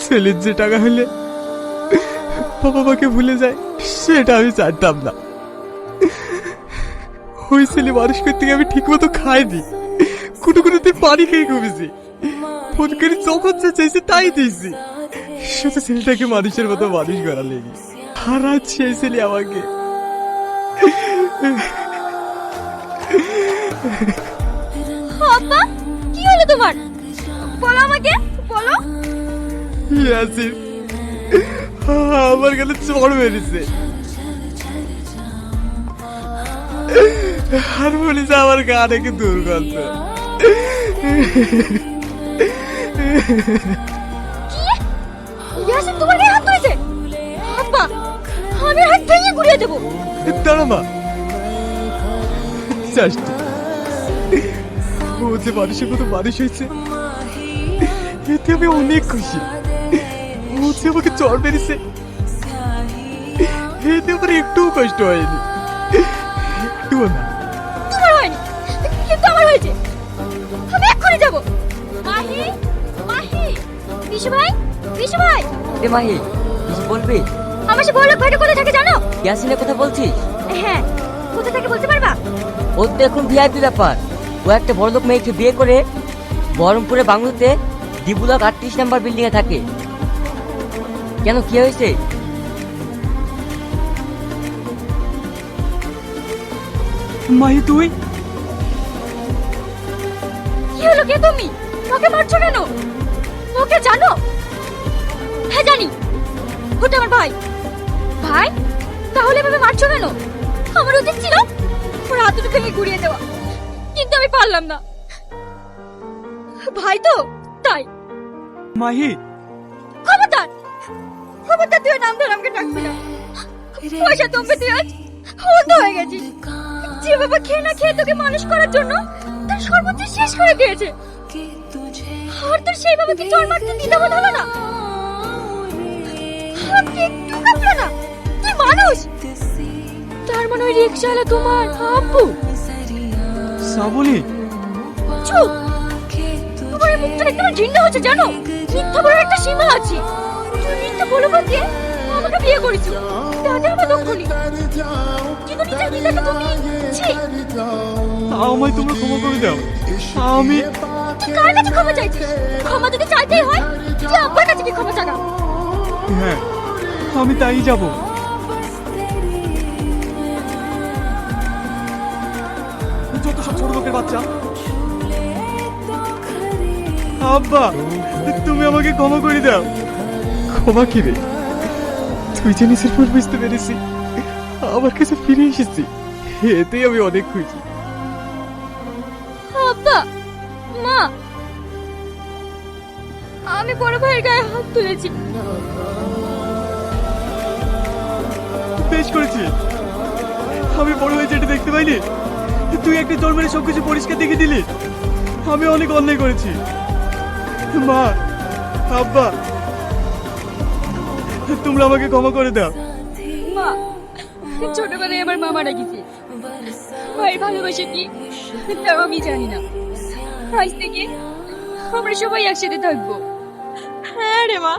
ছেলের যে টাকা হলে বাবা মাকে ভুলে যায় সেটা আমি জানতাম না। ওই ছেলে মানুষ করতে গিয়ে আমি ঠিক মতো খাইনি, কোনো দিন পানি খেয়ে ঘুমিয়েছি, ফোন করে যখন যা চাইছে তাই দিয়েছি, শুধু ছেলেটাকে মানুষের মতো মানুষ করা লেগে। আর আজ সেই ছেলে আমাকে আব্বা কি হলো তোমার? বলো আমাকে, বলো। ইয়াসিন আমার গেলে চড় মেরেছে, আর বলিস আমার গা দেখে দুর্গন্ধ। ইয়াসিন তোমার গায়ে হাত ধরেছে? আব্বা আমি হাত ভেঙে গুড়িয়ে দেবো। দাঁড়া মা, জাস্ট ও যে মানুষের মতো মানুষ হয়েছে এতে আমি অনেক খুশি। ও যে আমাকে চড় মেরেছে এতে আমার একটুও কষ্ট হয়নি, একটুও না। তোমার হয়নি কিন্তু আমার হয়েছে। আমি এক্ষুনি যাবো। মাহি, মাহি, বিশু ভাই, বিশু ভাই। এ মাহি, কিছু বলবি? আমার সে বড় ভাইটা কোথায় থাকে জানো? ইয়াসিনের কথা বলছিস? হ্যাঁ, কোথায় থাকে বলতে পারবা? ওর তো এখন ভিআইপি ব্যাপার। ও একটা বড়লোক মেয়েকে বিয়ে করে বহরমপুরে বাংলোতে ডি ব্লক 38 নাম্বার বিল্ডিং এ থাকে। কেন, কি হয়েছে? মাহি তুই কি হলো? কে তুমি? ওকে মারছো কেন? ওকে জানো? হ্যাঁ জানি, ওটা আমার ভাই। ভাই? তাহলে এভাবে মারছো কেন? আমার উচিত ছিল ওর হাত দুটো ভেঙে গুড়িয়ে দেওয়া, কিন্তু আমি পারলাম না। ভাই তো তাই। মাহি খবরদার, খবরদার তুই ওর নাম ধরে আমাকে ডাকবি না। পয়সা তোমকে তুই আজ অন্ধ হয়ে গেছিস। যে বাবা খেয়ে না খেয়ে তোকে মানুষ করার জন্য তার সর্বোচ্চ শেষ করে দিয়েছে, আর তোর সেই বাবাকে চোর মারতে দিতে হলো না। আপনি একটু কাঁপলো না, তুই মানুষ। তার মানে ওই রিক্সাওয়ালা তোমার আব্বু? শ্রাবণী চুপ, তোমার এই মুখটা দেখতে আমার ঘৃণা হচ্ছে জানো? মিথ্যা বলার একটা সীমা আছে। তুই মিথ্যা বলে দিয়ে আমাকে বিয়ে করেছো, তাদের আমার দুঃখ নেই, কিন্তু নিজের দিদাকে তুমি ছি। আমায় তোমরা ক্ষমা করে দাও। আমি তুই কার কাছে ক্ষমা চাইছিস? ক্ষমা যদি চাইতেই হয় তুই আব্বার কাছে কি ক্ষমা চাগা। হ্যাঁ, আমি তাই যাব। যত সব ছোট লোকের বাচ্চা। আব্বা তুমি আমাকে ক্ষমা করে দাও। ক্ষমা কি রে? তুই যে নিজের ভুল বুঝতে পেরেছি, আমার কাছে ফিরে এসেছি, এতেই আমি অনেক খুশি। আব্বা, মা, আমি বড় ভাইয়ের গায়ে হাত তুলেছি। বেশ করেছি, আমি বড় হয়ে যেটা দেখতে পাইনি, তুই একটা জন্মের সবকিছু পরিষ্কার দেখে দিলি। আমি অনেক অন্যায় করেছি। মা, আব্বা, তোমরা আমাকে ক্ষমা করে দাও। মা, ছোটবেলায় আমার মা মারা গেছে। ভাইয়ের ভালোবাসা কি তাও আমি জানি না। আজ থেকে আমরা সবাই একসাথে থাকবো। হ্যাঁ রে মা।